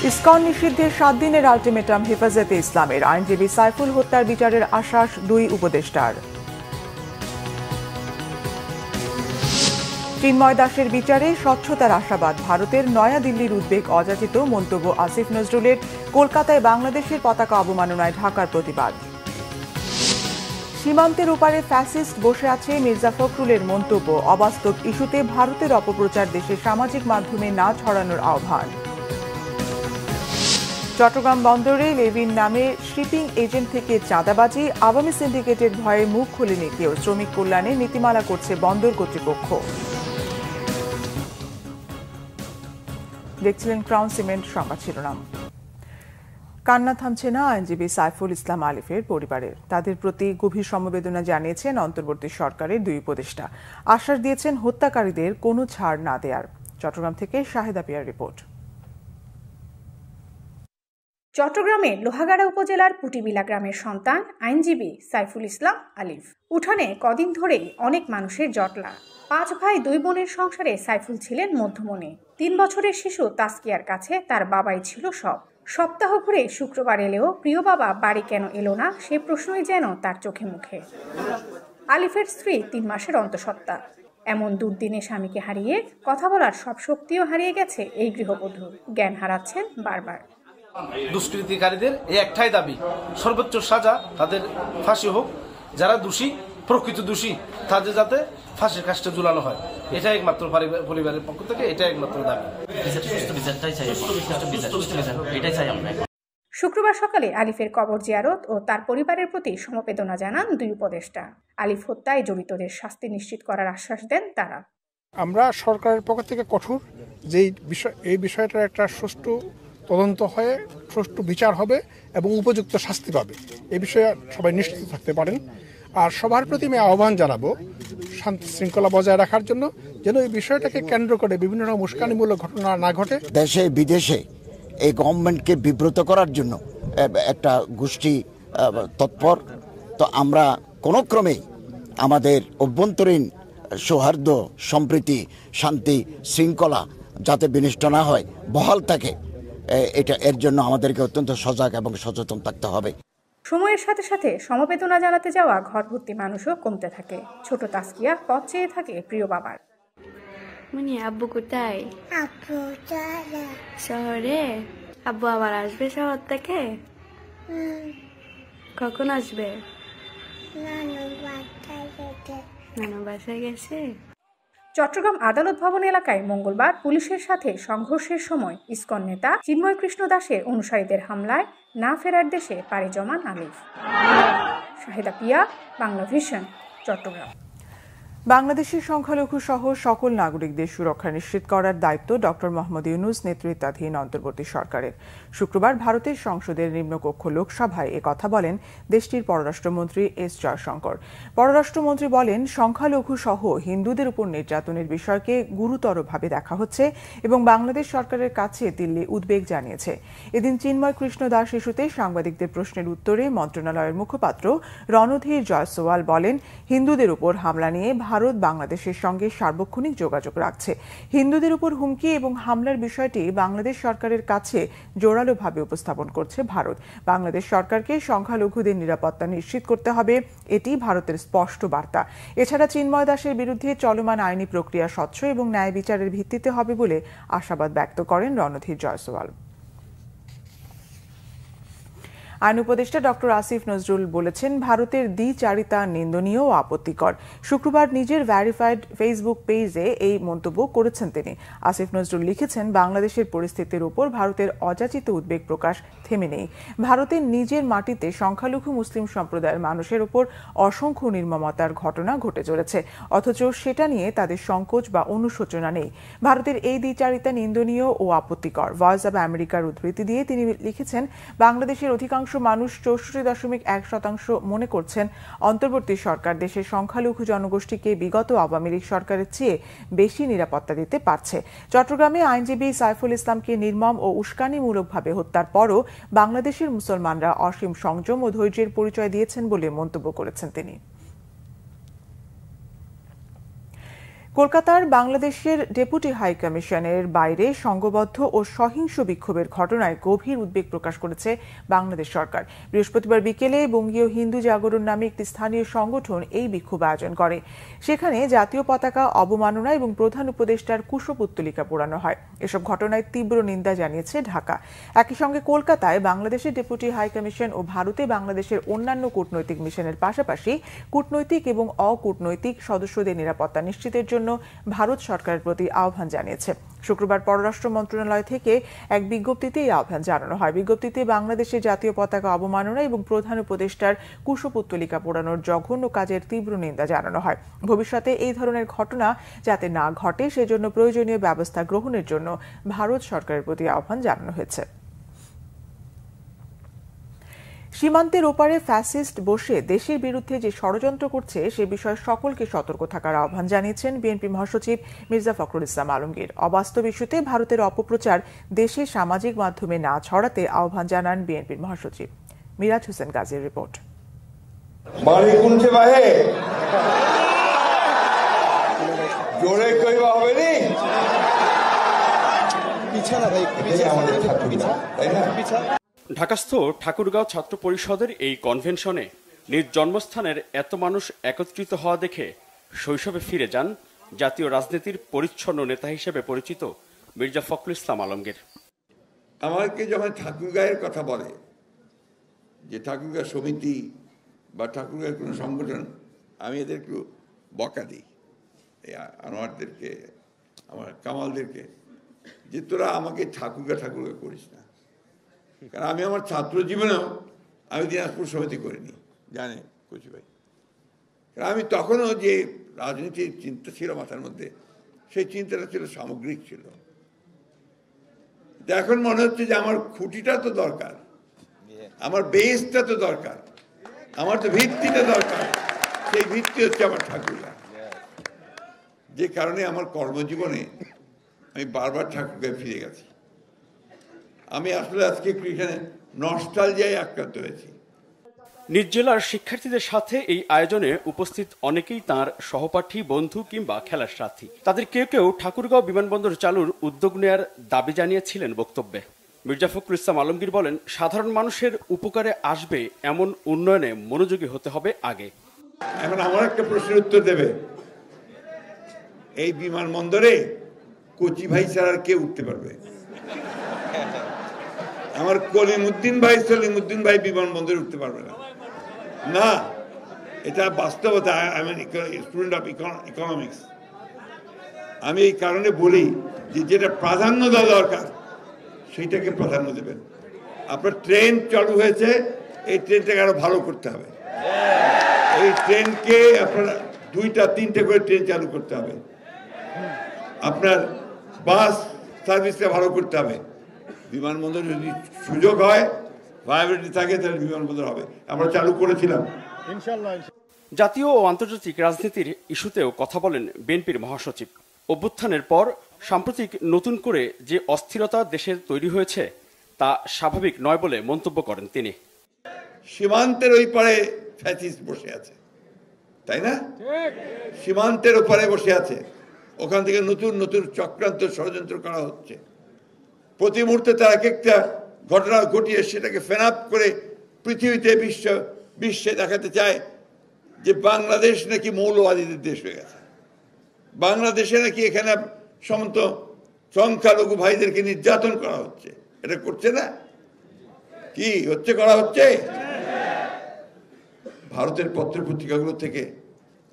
ISKCON নিষিদ্ধের 7 দিনের ultimatum হেফাজতে ইসলামের। আইনজীবী সাইফুল হত্যার বিচারের আশ্বাস 2 উপদেষ্টার। চিন্ময় দাসের বিচারে স্বচ্ছতার আশাবাদ। ভারতের নয়াদিল্লির উদ্বেগ অযাচিত মন্তব্য আসিফ নজরুলের। কলকাতায় বাংলাদেশের পতাকা অবমাননায় ঢাকার প্রতিবাদ। সীমান্তের ওপারে ফ্যাসিস্ট বসে আছে মির্জা ফখরুলের মন্তব্য। অবাস্তব ইস্যুতে ভারতের অপপ্রচার দেশে সামাজিক মাধ্যমে না ছড়ানোর আহ্বান। চট্টগ্রাম বন্দরে লেভিন নামে শিপিং এজেন্ট থেকে চাঁদাবাজি। আওয়ামী সিন্ডিকেটের ভয়ে মুখ খুলেনি কেউ। শ্রমিক কল্যাণে নীতিমালা করছে বন্দর কর্তৃপক্ষ। দেখছিলেন ক্রাউন সিমেন্ট সংবাদ শিরোনাম। কান্না থামছে না আইনজীবী সাইফুল ইসলাম আলিফের পরিবারের। তাদের প্রতি গভীর সমবেদনা জানিয়েছেন অন্তর্বর্তী সরকারের 2 উপদেষ্টা। আশ্বাস দিয়েছেন হত্যাকারীদের কোনো ছাড় না দেয়ার। চট্টগ্রাম থেকে শাহেদা পিয়ার রিপোর্ট। চট্টগ্রামের লোহাগাড়া উপজেলার পুটিবিলা গ্রামের সন্তান আইনজীবী সাইফুল ইসলাম আলিফ। উঠানে কদিন ধরেই অনেক মানুষের জটলা। 5 ভাই 2 বোনের সংসারে সাইফুল ছিলেন মধ্যমণি। 3 বছরের শিশু তাসকিয়ার কাছে তার বাবাই ছিল সব। সপ্তাহ ঘুরে শুক্রবার এলেও প্রিয় বাবা বাড়ি কেন এলো না সে প্রশ্নই যেন তার চোখে মুখে। আলিফের স্ত্রী 3 মাসের অন্তঃসত্ত্বা। এমন দুর্দিনে স্বামীকে হারিয়ে কথা বলার সব শক্তিও হারিয়ে গেছে এই গৃহবধূ। জ্ঞান হারাচ্ছেন বারবার। দুষ্কৃতিকারীদের এই একটাই দাবি, সর্বোচ্চ সাজা তাদের ফাঁসি হোক। যারা দোষী, প্রকৃত দোষী, তাদের যাতে ফাঁসির কাজটা ঝুলানো হয়। এটাই একমাত্র পরিবারের পক্ষ থেকে এটাই একমাত্র দাবি। শুক্রবার সকালে আলিফের কবর জিয়ারত ও তার পরিবারের প্রতি সমবেদনা জানান 2 উপদেষ্টা। আলিফ হত্যায় জড়িতদের শাস্তি নিশ্চিত করার আশ্বাস দেন তারা। আমরা সরকারের পক্ষ থেকে কঠোর যে এই বিষয়টার একটা সুষ্ঠু তদন্ত হয়ে সুষ্ঠু বিচার হবে এবং উপযুক্ত শাস্তি পাবে, এই বিষয়ে সবাই নিশ্চিত থাকতে পারেন। আর সবার প্রতি আমি আহ্বান জানাবো শান্তি শৃঙ্খলা বজায় রাখার জন্য, যেন এই বিষয়টাকে কেন্দ্র করে বিভিন্ন রকম উস্কানিমূলক ঘটনা না ঘটে। দেশে বিদেশে এই গভর্নমেন্টকে বিব্রত করার জন্য একটা গোষ্ঠী তৎপর। তো আমরা কোনো ক্রমেই আমাদের অভ্যন্তরীণ সৌহার্দ্য, সম্প্রীতি, শান্তি শৃঙ্খলা যাতে বিনষ্ট না হয়, বহাল থাকে, এর জন্য আমাদেরকে অত্যন্ত সজাগ এবং সচেতন থাকতে হবে। সময়ের সাথে সাথে সমবেদনা জানাতে যাওয়া ঘরভর্তি মানুষও কমতে থাকে। ছোট তাসকিয়া পথ চেয়ে থাকে প্রিয় বাবার। আব্বু কোথায়? আব্বু শহরে। আব্বু আবার আসবে শহর থেকে? কখন আসবে? নানু বাসায় গেছে। চট্টগ্রাম আদালত ভবন এলাকায় মঙ্গলবার পুলিশের সাথে সংঘর্ষের সময় ইসকন নেতা চিন্ময় কৃষ্ণ দাসের অনুসারীদের হামলায় না ফেরার দেশে পাড়ি জমান আলিফ। শাহেদা পিয়া, বাংলা ভিশন, চট্টগ্রাম। বাংলাদেশের সংখ্যালঘু সহ সকল নাগরিকদের সুরক্ষা নিশ্চিত করার দায়িত্ব ডক্টর মোহাম্মদ ইউনূস নেতৃত্বাধীন অন্তর্বর্তী সরকারের। শুক্রবার ভারতের সংসদের নিম্নকক্ষ লোকসভায় একথা বলেন দেশটির পররাষ্ট্রমন্ত্রী এস জয়শঙ্কর। পররাষ্ট্রমন্ত্রী বলেন, সংখ্যালঘু সহ হিন্দুদের উপর নির্যাতনের বিষয়কে গুরুতরভাবে দেখা হচ্ছে এবং বাংলাদেশ সরকারের কাছে দিল্লি উদ্বেগ জানিয়েছে। এদিন চিন্ময় কৃষ্ণ দাস ইস্যুতে সাংবাদিকদের প্রশ্নের উত্তরে মন্ত্রণালয়ের মুখপাত্র রণধীর জয়সওয়াল বলেন, হিন্দুদের উপর হামলা নিয়ে ভারত বাংলাদেশের সঙ্গে সার্বক্ষণিক যোগাযোগ রাখছে। হিন্দুদের উপর হুমকি এবং হামলার বিষয়টি বাংলাদেশ সরকারের কাছে জোরালোভাবে উপস্থাপন করছে ভারত। বাংলাদেশ সরকারকে সংখ্যালঘুদের নিরাপত্তা নিশ্চিত করতে হবে, এটি ভারতের স্পষ্ট বার্তা। এছাড়া চিন্ময় দাসের বিরুদ্ধে চলমান আইনি প্রক্রিয়া স্বচ্ছ এবং ন্যায় বিচারের ভিত্তিতে হবে বলে আশাবাদ ব্যক্ত করেন রণধীর জয়সওয়াল। আইন উপদেষ্টা ডক্টর আসিফ নজরুল বলেছেন, ভারতের দ্বিচারিতা নিন্দনীয় ও আপত্তিকর। শুক্রবার নিজের ভ্যারিফাইড ফেসবুক পেজে এই মন্তব্য করেছেন তিনি। আসিফ নজরুল লিখেছেন, বাংলাদেশের পরিস্থিতির উপর ভারতের অযাচিত উদ্বেগ প্রকাশ থেমে নেই। ভারতের নিজের মাটিতে সংখ্যালঘু মুসলিম সম্প্রদায়ের মানুষের উপর অসংখ্য নির্মমতার ঘটনা ঘটে চলেছে, অথচ সেটা নিয়ে তাদের সংকোচ বা অনুশোচনা নেই। ভারতের এই দ্বিচারিতা নিন্দনীয় ও আপত্তিকর। ভয়েস অব আমেরিকার উদ্ধৃতি দিয়ে তিনি লিখেছেন, বাংলাদেশের অধিকাংশ মানুষ 64.1% মনে করছেন অন্তর্বর্তী সরকার দেশের সংখ্যালঘু জনগোষ্ঠীকে বিগত আওয়ামী লীগ সরকারের চেয়ে বেশি নিরাপত্তা দিতে পারছে। চট্টগ্রামে আইনজীবী সাইফুল ইসলামকে নির্মম ও উস্কানিমূলকভাবে হত্যার পরও বাংলাদেশের মুসলমানরা অসীম সংযম ও ধৈর্যের পরিচয় দিয়েছেন বলে মন্তব্য করেছেন তিনি। কলকাতার বাংলাদেশের ডেপুটি হাই কমিশনের বাইরে সংঘবদ্ধ ও সহিংস বিক্ষোভের ঘটনায় গভীর উদ্বেগ প্রকাশ করেছে বাংলাদেশ সরকার। বৃহস্পতিবার বিকেলে বঙ্গীয় হিন্দু জাগরণ নামে একটি স্থানীয় সংগঠন এই বিক্ষোভ আয়োজন করে। সেখানে জাতীয় পতাকা অবমাননা এবং প্রধান উপদেষ্টার কুশপুত্তলিকা পোড়ানো হয়। এসব ঘটনায় তীব্র নিন্দা জানিয়েছে ঢাকা। একই সঙ্গে কলকাতায় বাংলাদেশের ডেপুটি হাই কমিশন ও ভারতে বাংলাদেশের অন্যান্য কূটনৈতিক মিশনের পাশাপাশি কূটনৈতিক এবং অকূটনৈতিক সদস্যদের নিরাপত্তা নিশ্চিতের জন্য ভারত সরকারের প্রতি আহ্বান জানিয়েছে। শুক্রবার পররাষ্ট্র মন্ত্রণালয় থেকে এক বিজ্ঞপ্তিতে এই আহ্বান জানানো হয়। বিজ্ঞপ্তিতে বাংলাদেশের জাতীয় পতাকা অবমাননা এবং প্রধান উপদেষ্টার কুশপুত্তলিকা পোড়ানোর জঘন্য কাজের তীব্র নিন্দা জানানো হয়। ভবিষ্যতে এই ধরনের ঘটনা যাতে না ঘটে সেজন্য প্রয়োজনীয় ব্যবস্থা গ্রহণের জন্য ভারত সরকারের প্রতি আহ্বান জানানো হয়েছে। সীমান্তের ওপারে ফ্যাসিস্ট বসে দেশের বিরুদ্ধে যে ষড়যন্ত্র করছে সে বিষয়ে সকলকে সতর্ক থাকার আহ্বান জানিয়েছেন বিএনপি মহাসচিব মির্জা ফখরুল ইসলাম আলমগীর। অবাস্তব ইস্যুতে ভারতের অপপ্রচার দেশে সামাজিক মাধ্যমে না ছড়াতে আহ্বান জানান বিএনপির মহাসচিব। মিরাজ হোসেন গাজীর রিপোর্ট। ঢাকাস্থ ঠাকুরগাঁও ছাত্র পরিষদের এই কনভেনশনে নিজ জন্মস্থানের এত মানুষ একত্রিত হওয়া দেখে শৈশবে ফিরে যান জাতীয় রাজনীতির পরিচ্ছন্ন নেতা হিসেবে পরিচিত মির্জা ফখরুল ইসলাম আলমগীর। আমাকে যখন ঠাকুরগাঁয়ের কথা বলে, যে ঠাকুরগাঁও সমিতি বা ঠাকুরগাঁয়ের কোনো সংগঠন, আমি এদের একটু বকা দিই, এই আনোয়ারদেরকে, আমার কামালদেরকে, যে তোরা আমাকে ঠাকুরগাঁও করিস না। কারণ আমি আমার ছাত্র জীবনেও আমি দিনাজপুর সমিতি করিনি, জানে কচি ভাই। কারণ আমি তখনও যে রাজনীতির চিন্তা ছিল মাথার মধ্যে, সেই চিন্তাটা ছিল সামগ্রিক ছিল। এখন মনে হচ্ছে যে আমার খুঁটিটা তো দরকার, আমার বেসটা তো দরকার, আমার তো ভিত্তিটা দরকার। সেই ভিত্তি হচ্ছে আমার ঠাকুরগাঁও। যে কারণে আমার কর্মজীবনে আমি বারবার ঠাকুরগাঁয়ে ফিরে গেছি। আমি আসলে আজকে এখানে নস্টালজিয়ায় আক্রান্ত হয়েছি। নিজ জেলার শিক্ষার্থীদের সাথে এই আয়োজনে উপস্থিত অনেকেই তার সহপাঠী, বন্ধু কিংবা খেলার সাথী। তাদের কেউ কেউ ঠাকুরগাঁও বিমানবন্দর চালুর উদ্যোগ নেয়ার দাবি জানিয়েছিলেন বক্তব্যে। মির্জা ফখরুল ইসলাম আলমগীর বলেন, সাধারণ মানুষের উপকারে আসবে এমন উন্নয়নে মনোযোগী হতে হবে আগে। এখন আমার একটা প্রশ্নের উত্তর দেবে, এই বিমানবন্দরে কচি ভাই ছাড়া কে উঠতে পারবে? আমার সলিমুদ্দিন ভাই বিমানবন্দরে উঠতে পারবে না। না, এটা বাস্তবতা। আমি স্টুডেন্ট অফ ইকোনমিক্স। আমি এই কারণে বলি যে যেটা প্রাধান্য দেওয়া দরকার সেইটাকে প্রাধান্য দেবেন। আপনার ট্রেন চালু হয়েছে, এই ট্রেনটাকে আরো ভালো করতে হবে। এই ট্রেনকে আপনার 2-3টে করে ট্রেন চালু করতে হবে। আপনার বাস সার্ভিসটা ভালো করতে হবে। বিমানবন্দর যদি সুযোগ হয়, ভায়াবিলিটি থাকে, তাহলে বিমানবন্দর হবে। আমরা চালু করেছিলাম ইনশাআল্লাহ। জাতীয় ও আন্তর্জাতিক রাজনীতির ইস্যুতেও কথা বলেন বিএনপির মহাসচিব। অভ্যুত্থানের পর সাম্প্রতিক নতুন করে যে অস্থিরতা দেশে তৈরি হয়েছে তা স্বাভাবিক নয় বলে মন্তব্য করেন তিনি। সীমান্তের ওই পারে ফ্যাসিস্ট বসে আছে, তাই না? সীমান্তের ওপারে বসে আছে, ওখান থেকে নতুন নতুন চক্রান্ত ষড়যন্ত্র করা হচ্ছে। প্রতি মুহূর্তে তারা এক একটা ঘটনা ঘটিয়ে সেটাকে ফেনাপ করে পৃথিবীতে বিশ্বে দেখাতে চায় যে বাংলাদেশ নাকি মৌলবাদীদের দেশ হয়ে গেছে, বাংলাদেশে নাকি এখানে সমস্ত সংখ্যালঘু ভাইদেরকে নির্যাতন করা হচ্ছে। এটা করছে না? কি হচ্ছে? করা হচ্ছে। ভারতের পত্র পত্রিকাগুলো থেকে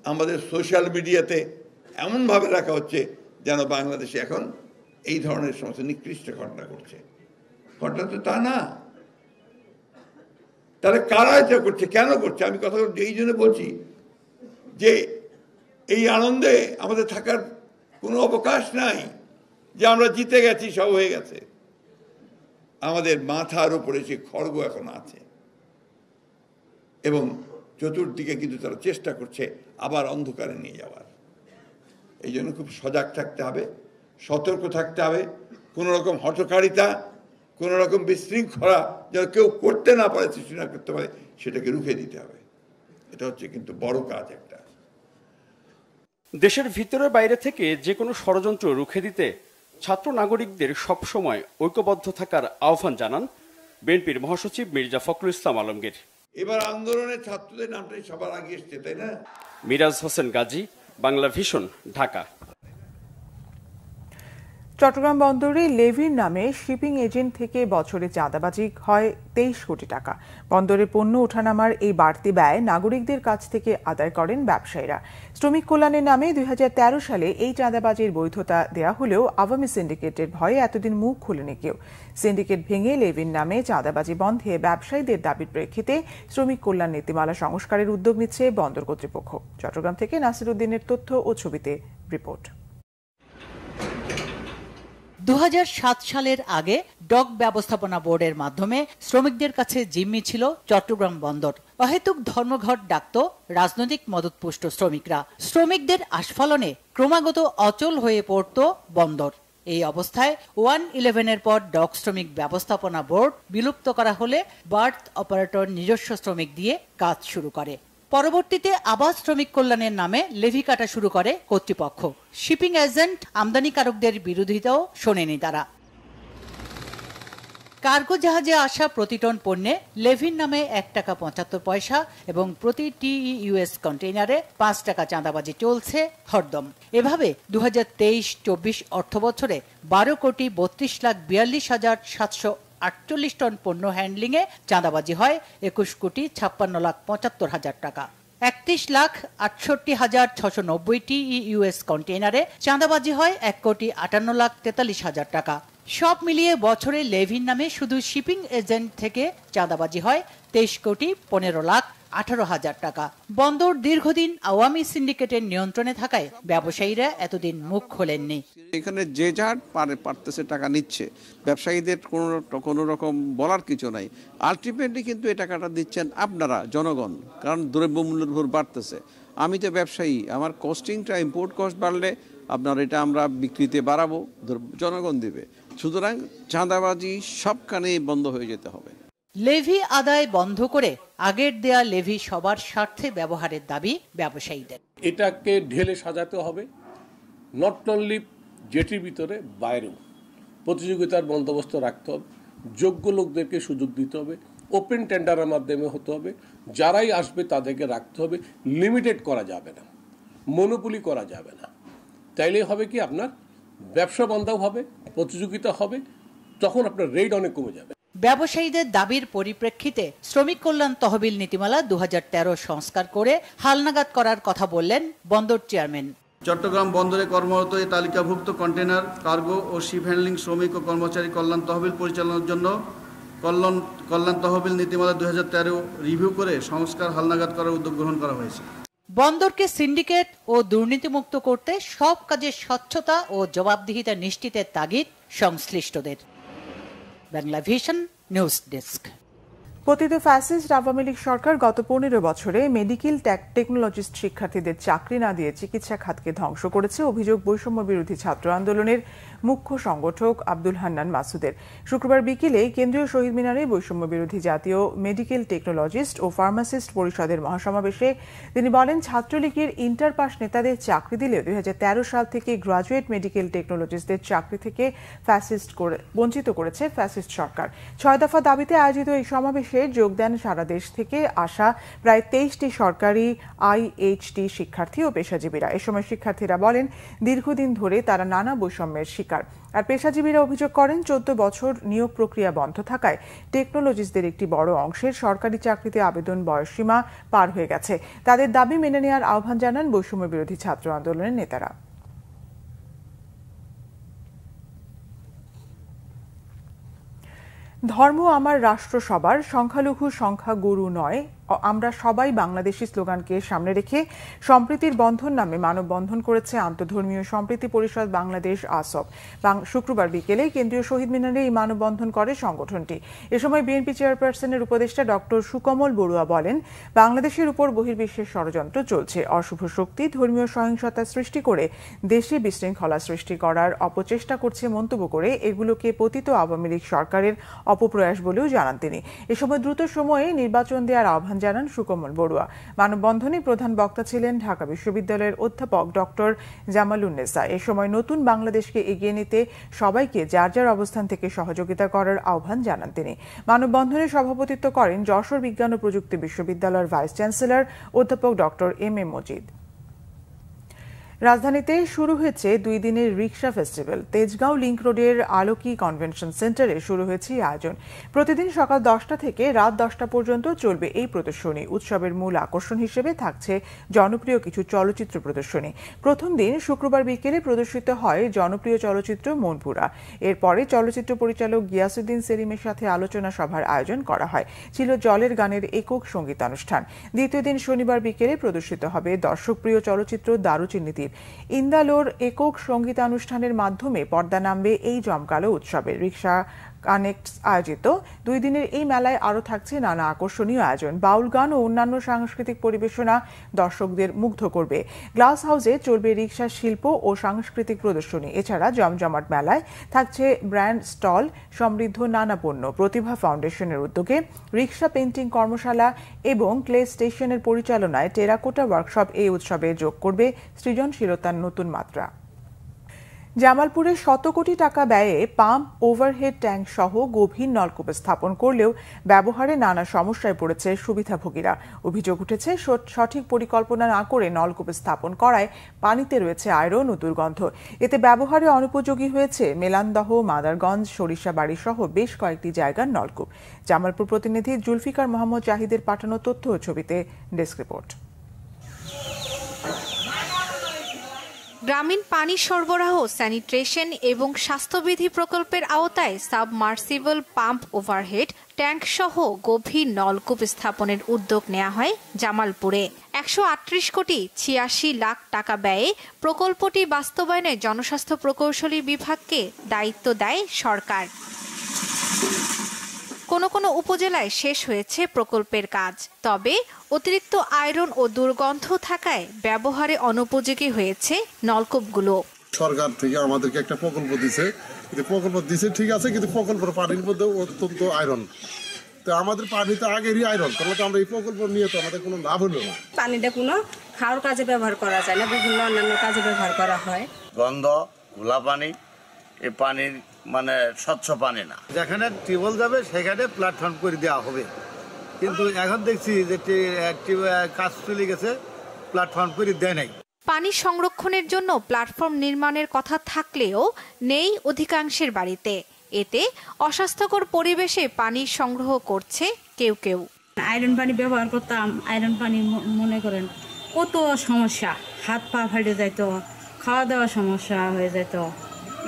আমাদের সোশ্যাল মিডিয়াতে এমনভাবে রাখা হচ্ছে যেন বাংলাদেশে এখন এই ধরনের সমস্ত নিকৃষ্ট ঘটনা ঘটছে। ঘটনা তো তা না। তাহলে কারা এটা করছে, কেন করছে? আমি কথা এই জন্য বলছি যে এই আনন্দে আমাদের থাকার কোনো অবকাশ নাই যে আমরা জিতে গেছি, সব হয়ে গেছে। আমাদের মাথার উপরে সে খড়গ এখন আছে এবং চতুর্দিকে কিন্তু তারা চেষ্টা করছে আবার অন্ধকারে নিয়ে যাওয়ার। এই জন্য খুব সজাগ থাকতে হবে, সতর্ক থাকতে হবে। কোনো রকম হঠকারিতা, কোনো রকম বিশৃঙ্খলা যেন কেউ করতে না পারে, সৃষ্টি না করতে পারে, সেটাকে রুখে দিতে হবে। এটা হচ্ছে কিন্তু বড় কাজ একটা। দেশের ভিতরে বাইরে থেকে যে কোনো ষড়যন্ত্র রুখে দিতে ছাত্র নাগরিকদের সবসময় ঐক্যবদ্ধ থাকার আহ্বান জানান বিএনপির মহাসচিব মির্জা ফখরুল ইসলাম আলমগীর। এবার আন্দোলনে ছাত্রদের নামটাই সবার আগে এসছে, তাই না? মিরাজ হোসেন গাজী, বাংলা ভিশন, ঢাকা। চট্টগ্রাম বন্দরে লেভির নামে শিপিং এজেন্ট থেকে বছরে চাঁদাবাজি হয় 23 কোটি টাকা। বন্দরে পণ্য ওঠানামার এই বাড়তি ব্যয় নাগরিকদের কাছ থেকে আদায় করেন ব্যবসায়ীরা। শ্রমিক কল্যাণের নামে 2013 সালে এই চাঁদাবাজির বৈধতা দেয়া হলেও আওয়ামী সিন্ডিকেটের ভয়ে এতদিন মুখ খুলেনি কেউ। সিন্ডিকেট ভেঙে লেভির নামে চাঁদাবাজি বন্ধে ব্যবসায়ীদের দাবির প্রেক্ষিতে শ্রমিক কল্যাণ নীতিমালা সংস্কারের উদ্যোগ নিচ্ছে বন্দর কর্তৃপক্ষ। চট্টগ্রাম থেকে নাসির উদ্দিনের তথ্য ও ছবিতে রিপোর্ট। 2007 সালের আগে ডক ব্যবস্থাপনা বোর্ডের মাধ্যমে শ্রমিকদের কাছে জিম্মি ছিল চট্টগ্রাম বন্দর। অহেতুক ধর্মঘট ডাকত রাজনৈতিক মদতপুষ্ট শ্রমিকরা। শ্রমিকদের আস্ফালনে ক্রমাগত অচল হয়ে পড়ত বন্দর। এই অবস্থায় 111-এর পর ডক শ্রমিক ব্যবস্থাপনা বোর্ড বিলুপ্ত করা হলে বার্থ অপারেটর নিজস্ব শ্রমিক দিয়ে কাজ শুরু করে। পরবর্তীতে আবার শ্রমিক কল্যাণের নামে লেভি কাটা শুরু করে কর্তৃপক্ষ। শিপিং এজেন্ট আমদানিকারকদের বিরোধিতাও শোনেনি তারা। কার্গো জাহাজে আসা প্রতি টন পণ্যে লেভির নামে 1 টাকা 75 পয়সা এবং প্রতি TEUS কন্টেইনারে 5 টাকা চাঁদাবাজি চলছে হরদম। এভাবে 2023-24 অর্থবছরে 12,32,42,748 টন পণ্য হ্যান্ডলিংয়ে চাঁদাবাজি হয় 21,56,75,000 টাকা। 31,68,690 TEUS কন্টেইনারে চাঁদাবাজি হয় 1,58,43,000 টাকা। সব মিলিয়ে বছরে লেভির নামে শুধু শিপিং এজেন্ট থেকে চাঁদাবাজি হয় 23,15,18,000 টাকা। বন্দর দীর্ঘদিন আওয়ামী সিন্ডিকেটের নিয়ন্ত্রণে থাকায় ব্যবসায়ীরা এতদিন মুখ খোলেননি। এখানে যে যার পারতেছে টাকা নিচ্ছে, ব্যবসায়ীদের কোনো রকম বলার কিছু নাই। আলটিমেটলি কিন্তু এই টাকাটা দিচ্ছেন আপনারা জনগণ, কারণ দ্রব্যমূল্যের উপর বাড়তেছে। আমি তো ব্যবসায়ী, আমার কস্টিংটা ইম্পোর্ট কস্ট বাড়লে আপনার এটা আমরা বিক্রিতে বাড়াবো, জনগণ দিবে। সুতরাং চাঁদাবাজি সবখানেই বন্ধ হয়ে যেতে হবে। লেভি আদায় বন্ধ করে আগের দেয়া লেভি সবার স্বার্থে ব্যবহারের দাবি ব্যবসায়ীদের। এটাকে ঢেলে সাজাতে হবে, নট অনলি জেটির ভিতরে বাইরেও প্রতিযোগিতার বন্দোবস্ত রাখতে হবে, যোগ্য লোকদেরকে সুযোগ দিতে হবে, ওপেন টেন্ডারের মাধ্যমে হতে হবে, যারাই আসবে তাদেরকে রাখতে হবে, লিমিটেড করা যাবে না, মনোপলি করা যাবে না। তাইলে হবে কি আপনার ব্যবসা বন্ধও হবে, প্রতিযোগিতা হবে, তখন আপনার রেট অনেক কমে যাবে। ব্যবসায়ীদের দাবির পরিপ্রেক্ষিতে শ্রমিক কল্যাণ তহবিল নীতিমালা 2013 সংস্কার করে হালনাগাদ করার কথা বললেন বন্দর চেয়ারম্যান। চট্টগ্রাম বন্দরে কর্মরত এই তালিকাভুক্ত কন্টেইনার, কার্গো ও শিপ হ্যান্ডলিং শ্রমিক ও কর্মচারী কল্যাণ তহবিল পরিচালনার জন্য কল্যাণ তহবিল নীতিমালা 2013 রিভিউ করে সংস্কার হালনাগাদ করার উদ্যোগ গ্রহণ করা হয়েছে। বন্দরকে সিন্ডিকেট ও দুর্নীতিমুক্ত করতে সব কাজে স্বচ্ছতা ও জবাবদিহিতা নিশ্চিতের তাগিদ সংশ্লিষ্টদের। Bangla vision news desk. পতিত ফ্যাসিস্ট আওয়ামী লীগ সরকার গত 15 বছরে মেডিকেল টেকনোলজিস্ট শিক্ষার্থীদের চাকরি না দিয়ে চিকিৎসা খাতকে ধ্বংস করেছে অভিযোগ বৈষম্য বিরোধী ছাত্র আন্দোলনের মুখ্য সংগঠক আব্দুল হান্নান মাসুদের। শুক্রবার বিকেলে কেন্দ্রীয় শহীদ মিনারে বৈষম্য বিরোধী জাতীয় মেডিকেল টেকনোলজিস্ট ও ফার্মাসিস্ট পরিষদের মহাসমাবেশে তিনি বলেন, ছাত্রলীগের ইন্টার পাস নেতাদের চাকরি দিলেও 2013 সাল থেকে গ্রাজুয়েট মেডিকেল টেকনোলজিস্টদের চাকরি থেকে বঞ্চিত করেছে ফ্যাসিস্ট সরকার। 6 দফা দাবিতে আয়োজিত এই সমাবেশে যোগ দেন সারা দেশ থেকে আসা প্রায় 23টি সরকারি IHT শিক্ষার্থী ও পেশাজীবীরা। এ সময় শিক্ষার্থীরা বলেন, দীর্ঘদিন ধরে তারা নানা বৈষম্যের শিকার। আর পেশাজীবীরা অভিযোগ করেন, 14 বছর নিয়োগ প্রক্রিয়া বন্ধ থাকায় টেকনোলজিস্টদের একটি বড় অংশের সরকারি চাকরিতে আবেদন বয়সসীমা পার হয়ে গেছে। তাদের দাবি মেনে নেওয়ার আহ্বান জানান বৈষম্য বিরোধী ছাত্র আন্দোলনের নেতারা। ধর্ম আমার, রাষ্ট্র সবার, সংখ্যালঘু সংখ্যা গুরু নয়, আমরা সবাই বাংলাদেশি স্লোগানকে সামনে রেখে সম্প্রীতির বন্ধন নামে মানববন্ধন করেছে আন্তধর্মীয় সম্প্রীতি পরিষদ বাংলাদেশ ASOB। শুক্রবার বিকেলে কেন্দ্রীয় শহীদ মিনারে এই মানববন্ধন করে সংগঠনটি। এ সময় বিএনপি চেয়ারপারসনের উপদেষ্টা ডক্টর সুকমল বড়ুয়া বলেন, বাংলাদেশের উপর বহির্বিশ্বের ষড়যন্ত্র চলছে। অশুভ শক্তি ধর্মীয় সহিংসতা সৃষ্টি করে দেশে বিশৃঙ্খলা সৃষ্টি করার অপচেষ্টা করছে মন্তব্য করে এগুলোকে পতিত আওয়ামী লীগ সরকারের অপপ্রয়াস বলেও জানান তিনি। এ সময় দ্রুত সময়ে নির্বাচন দেওয়ার আহ্বান আহ্বান জানান সুকোমল বড়ুয়া। মানববন্ধনে প্রধান বক্তা ছিলেন ঢাকা বিশ্ববিদ্যালয়ের অধ্যাপক ডক্টর জামালুন্নেসা। এ সময় নতুন বাংলাদেশকে এগিয়ে নিতে সবাইকে যার যার অবস্থান থেকে সহযোগিতা করার আহ্বান জানান তিনি। মানববন্ধনে সভাপতিত্ব করেন যশোর বিজ্ঞান ও প্রযুক্তি বিশ্ববিদ্যালয়ের ভাইস চ্যান্সেলর অধ্যাপক ডক্টর এম এ মজিদ। রাজধানীতে শুরু হয়েছে 2 দিনের রিকশা ফেস্টিভ্যাল। তেজগাঁও লিংক রোডের আলোকি কনভেনশন সেন্টারে শুরু হয়েছে আয়োজন। প্রতিদিন সকাল 10টা থেকে রাত 10টা পর্যন্ত চলবে এই প্রদর্শনী। উৎসবের মূল আকর্ষণ হিসেবে থাকছে জনপ্রিয় কিছু চলচ্চিত্র প্রদর্শনী। প্রথম দিন শুক্রবার বিকেলে প্রদর্শিত হয় জনপ্রিয় চলচ্চিত্র মনপুরা। এরপরে চলচ্চিত্র পরিচালক গিয়াসউদ্দিন সেলিমের সাথে আলোচনা সভার আয়োজন করা হয়। ছিল জলের গানের একক সঙ্গীতানুষ্ঠান। দ্বিতীয় দিন শনিবার বিকেলে প্রদর্শিত হবে দর্শকপ্রিয় চলচ্চিত্র দারুচিনিতে। ইন্দালোর একক সঙ্গীতানুষ্ঠানের মাধ্যমে পর্দা নামবে এই জমকালো উৎসবের। রিক্সা কানেক্টস আয়োজিত 2 দিনের এই মেলায় আরও থাকছে নানা আকর্ষণীয় আয়োজন। বাউল গান ও অন্যান্য সাংস্কৃতিক পরিবেশনা দর্শকদের মুগ্ধ করবে। গ্লাস হাউসে চলবে রিক্সা শিল্প ও সাংস্কৃতিক প্রদর্শনী। এছাড়া জমজমাট মেলায় থাকছে ব্র্যান্ড স্টল, সমৃদ্ধ নানা পণ্য। প্রতিভা ফাউন্ডেশনের উদ্যোগে রিক্সা পেইন্টিং কর্মশালা এবং ক্লে স্টেশনের পরিচালনায় টেরাকোটা ওয়ার্কশপ এই উৎসবে যোগ করবে সৃজনশীলতার নতুন মাত্রা। জামালপুরে 100 কোটি টাকা ব্যয়ে পাম্প, ওভারহেড ট্যাঙ্ক সহ গভীর নলকূপ স্থাপন করলেও ব্যবহারে নানা সমস্যায় পড়েছে সুবিধাভোগীরা। অভিযোগ উঠেছে সঠিক পরিকল্পনা না করে নলকূপ স্থাপন করায় পানিতে রয়েছে আয়রন ও দুর্গন্ধ। এতে ব্যবহারে অনুপযোগী হয়েছে মেলান্দহ, মাদারগঞ্জ, সরিষাবাড়ি সহ বেশ কয়েকটি জায়গার নলকূপ। জামালপুর প্রতিনিধি জুলফিকার মোহাম্মদ জাহিদের পাঠানো তথ্য ও ছবিতে ডেস্ক রিপোর্ট। গ্রামীণ পানি সরবরাহ, স্যানিটেশন এবং স্বাস্থ্যবিধি প্রকল্পের আওতায় সাবমার্সিবল পাম্প, ওভারহেড ট্যাঙ্ক সহ গভীর নলকূপ স্থাপনের উদ্যোগ নেওয়া হয় জামালপুরে। 138 কোটি 86 লাখ টাকা ব্যয়ে প্রকল্পটি বাস্তবায়নে জনস্বাস্থ্য প্রকৌশলী বিভাগকে দায়িত্ব দেয় সরকার। কোনো উপজেলায় শেষ হয়েছে প্রকল্পের কাজ, তবে অতিরিক্ত আয়রন ও দুর্গন্ধ থাকায় ব্যবহারে অনুপযোগী হয়েছে নলকূপগুলো। সরকার থেকে আমাদেরকে একটা প্রকল্প দিছে, ঠিক আছে, কিন্তু প্রকল্পের পানির মধ্যে অত্যন্ত আয়রন। তো আমাদের পানিতে আগেরই আয়রন, তাহলে তো আমরা এই প্রকল্প নিয়ে তো আমাদের কোনো লাভ হলো না। পানিটা কোনো খাওয়ার কাজে ব্যবহার করা যায় না, বিভিন্ন অন্যান্য কাজে ব্যবহার করা হয়। গন্ধ, ঘোলা পানি, এই পানির মানে স্বচ্ছ পানি না। যেখানে টিউবওয়েল যাবে সেখানে প্ল্যাটফর্ম করে দেওয়া হবে, কিন্তু এখন দেখছি যে কাজ চলে গেছে, প্ল্যাটফর্ম করে দেয় নাই। পানি সংরক্ষণের জন্য প্ল্যাটফর্ম নির্মাণের কথা থাকলেও নেই অধিকাংশের বাড়িতে। এতে অস্বাস্থ্যকর পরিবেশে পানি সংগ্রহ করছে কেউ কেউ। আয়রন পানি ব্যবহার করতাম, আয়রন পানি মনে করেন কত সমস্যা, হাত পা ফাটে যাইতো, খাওয়া দাওয়া সমস্যা হয়ে যেত।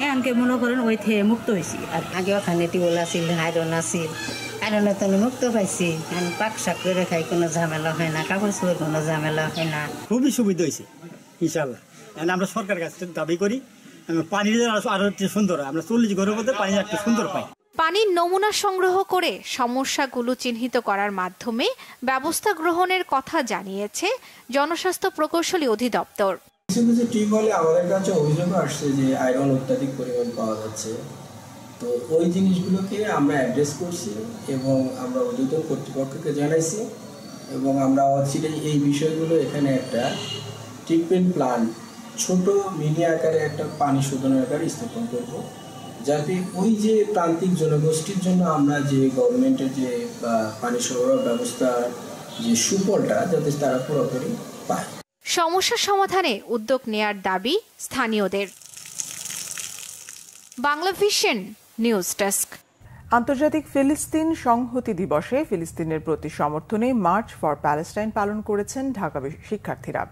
এমনকি মনে করেন ওই থেকে মুক্ত হয়েছি। আর আগে ওখানে টিউবওয়েল আসিল, আয়রন আসিল, আয়রনের তো মুক্ত পাইছি। আমি পাক শাক করে খাই, কোনো ঝামেলা হয় না, কাপড় চোপড় কোনো ঝামেলা হয় না। খুবই সুবিধা হয়েছে ইনশাল্লাহ। আমরা সরকারের কাছে দাবি করি পানি আরো একটু সুন্দর, আমরা 40 ঘরের মধ্যে পানি একটু সুন্দর পাই। পানির নমুনা সংগ্রহ করে সমস্যাগুলো চিহ্নিত করার মাধ্যমে ব্যবস্থা গ্রহণের কথা জানিয়েছে জনস্বাস্থ্য প্রকৌশলী অধিদপ্তর। কিছু টিউবওয়েলে আমাদের কাছে অভিযোগ আসছে যে আয়রন অত্যাধিক পরিমাণ পাওয়া যাচ্ছে। তো ওই জিনিসগুলোকে আমরা অ্যাড্রেস করছি এবং আমরা ঊর্ধ্বতন কর্তৃপক্ষকে জানাইছি এবং আমরা এই বিষয়গুলো এখানে একটা ট্রিটমেন্ট প্ল্যান, ছোট মিনি আকারে একটা পানি শোধনাগার স্থাপন করব, যাতে ওই যে প্রান্তিক জনগোষ্ঠীর জন্য আমরা যে গভর্নমেন্টের যে পানি সরবরাহ ব্যবস্থার যে সুফলটা যাতে তারা পুরোপুরি পায়। সমস্যা সমাধানে উদ্যোগ নেয়ার দাবি স্থানীয়দের। Bangla vision news desk. আন্তর্জাতিক ফিলিস্তিন সংহতি দিবসে ফিলিস্তিনের প্রতি সমর্থনে মার্চ ফর প্যালেস্টাইন পালন করেছেন ঢাকা শিক্ষার্থীরা।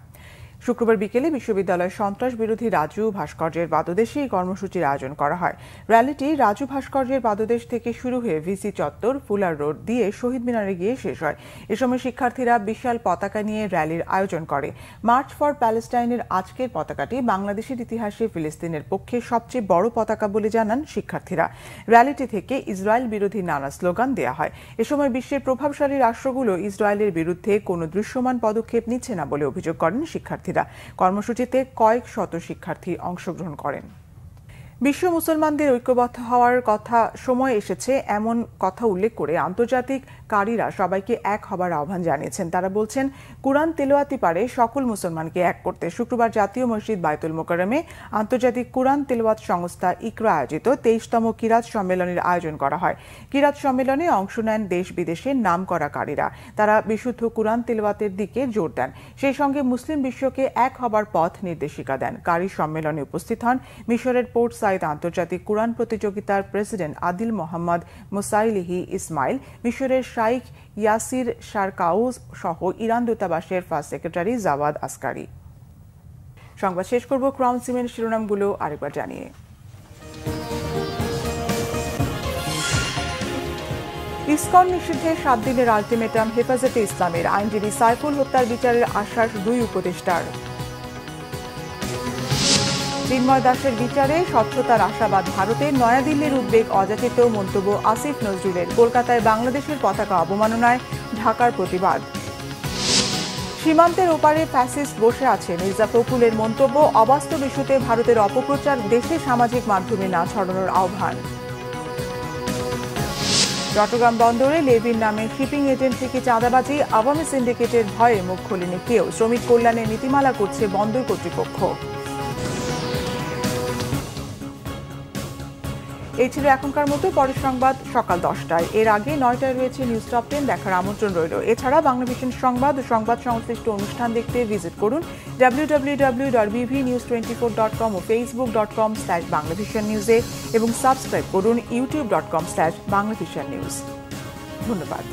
শুক্রবার বিকেলে বিশ্ববিদ্যালয়ের সন্ত্রাস বিরোধী রাজু ভাস্কর্যের পাদদেশে এই কর্মসূচির আয়োজন করা হয়। র্যালিটি রাজু ভাস্কর্যের পাদদেশ থেকে শুরু হয়ে ভিসি চত্বর, ফুলার রোড দিয়ে শহীদ মিনারে গিয়ে শেষ হয়। এ সময় শিক্ষার্থীরা বিশাল পতাকা নিয়ে র্যালির আয়োজন করে। মার্চ ফর প্যালেস্টাইনের আজকের পতাকাটি বাংলাদেশের ইতিহাসে ফিলিস্তিনের পক্ষে সবচেয়ে বড় পতাকা বলে জানান শিক্ষার্থীরা। র্যালিটি থেকে ইসরায়েল বিরোধী নানা স্লোগান দেয়া হয়। এ সময় বিশ্বের প্রভাবশালী রাষ্ট্রগুলো ইসরায়েলের বিরুদ্ধে কোনো দৃশ্যমান পদক্ষেপ নিচ্ছে না বলে অভিযোগ করেন শিক্ষার্থীরা। কর্মসূচিতে কয়েক শত শিক্ষার্থী অংশগ্রহণ করেন। বিশ্ব মুসলমানদের ঐক্যবদ্ধ হওয়ার কথা সময় এসেছে এমন কথা উল্লেখ করে আন্তর্জাতিক কারীরা সবাইকে এক হবার আহ্বান জানিয়েছেন। তারা বলছেন, কুরআন তেলাওয়াতই পারে সকল মুসলমানকে এক করতে। শুক্রবার জাতীয় মসজিদ বায়তুল মোকাররমে আন্তর্জাতিক কুরআন তেলাওয়াত সংস্থা ইকরা আয়োজিত 23তম কিরাত সম্মেলনের আয়োজন করা হয়। কিরাত সম্মেলনে অংশ নেন দেশ বিদেশের নামকরা কারীরা। তারা বিশুদ্ধ কুরআন তেলাওয়াতের দিকে জোর দেন, সেই সঙ্গে মুসলিম বিশ্বকে এক হবার পথ নির্দেশিকা দেন। কারী সম্মেলনে উপস্থিত হন মিশরের পোর্ট সাইদ আন্তর্জাতিক কুরআন প্রতিযোগিতার প্রেসিডেন্ট আদিল মোহাম্মদ মুসাইলিহি ইসমাইল, মিশরের শাইখ ইয়াসির শারকাউজ সহ ইরান দূতাবাসের ফার্স্ট সেক্রেটারি জাওয়াদ আসকারি। সংবাদ শেষ করব ক্রাউন সিমেন্ট শিরোনামগুলো আরেকবার জানিয়ে। ইসকন নিষিদ্ধে 7 দিনের আলটিমেটাম হেফাজতে ইসলামের। আইনজীবী সাইফুল হত্যার বিচারের আশ্বাস 2 উপদেষ্টার। চিন্ময় দাসের বিচারে স্বচ্ছতার আশাবাদ ভারতের। নয়াদিল্লির উদ্বেগ অযাচিত মন্তব্য আসিফ নজরুলের। কলকাতায় বাংলাদেশের পতাকা অবমাননায় ঢাকার প্রতিবাদ। সীমান্তের ওপারে ফ্যাসিস্ট বসে আছে, মির্জা ফখরুলের মন্তব্য। অবাস্তব ইস্যুতে ভারতের অপপ্রচার, দেশে সামাজিক মাধ্যমে না ছড়ানোর আহ্বান। চট্টগ্রাম বন্দরে লেভির নামে শিপিং এজেন্ট থেকে চাঁদাবাজি, আওয়ামী সিন্ডিকেটের ভয়ে মুখ খোলেনি কেউ। শ্রমিক কল্যাণে নীতিমালা করছে বন্দর কর্তৃপক্ষ। এই ছিল এখনকার মতো। পরের সংবাদ সকাল 10টায়। এর আগে 9টায় রয়েছে নিউজ টপ 10 দেখার আমন্ত্রণ রইল। এছাড়া বাংলাভিশন সংবাদ ও সংবাদ সংশ্লিষ্ট অনুষ্ঠান দেখতে ভিজিট করুন www.bvnews24.com ও facebook.com/banglavisionnews-এ এবং সাবস্ক্রাইব করুন youtube.com/banglavisionnews। ধন্যবাদ।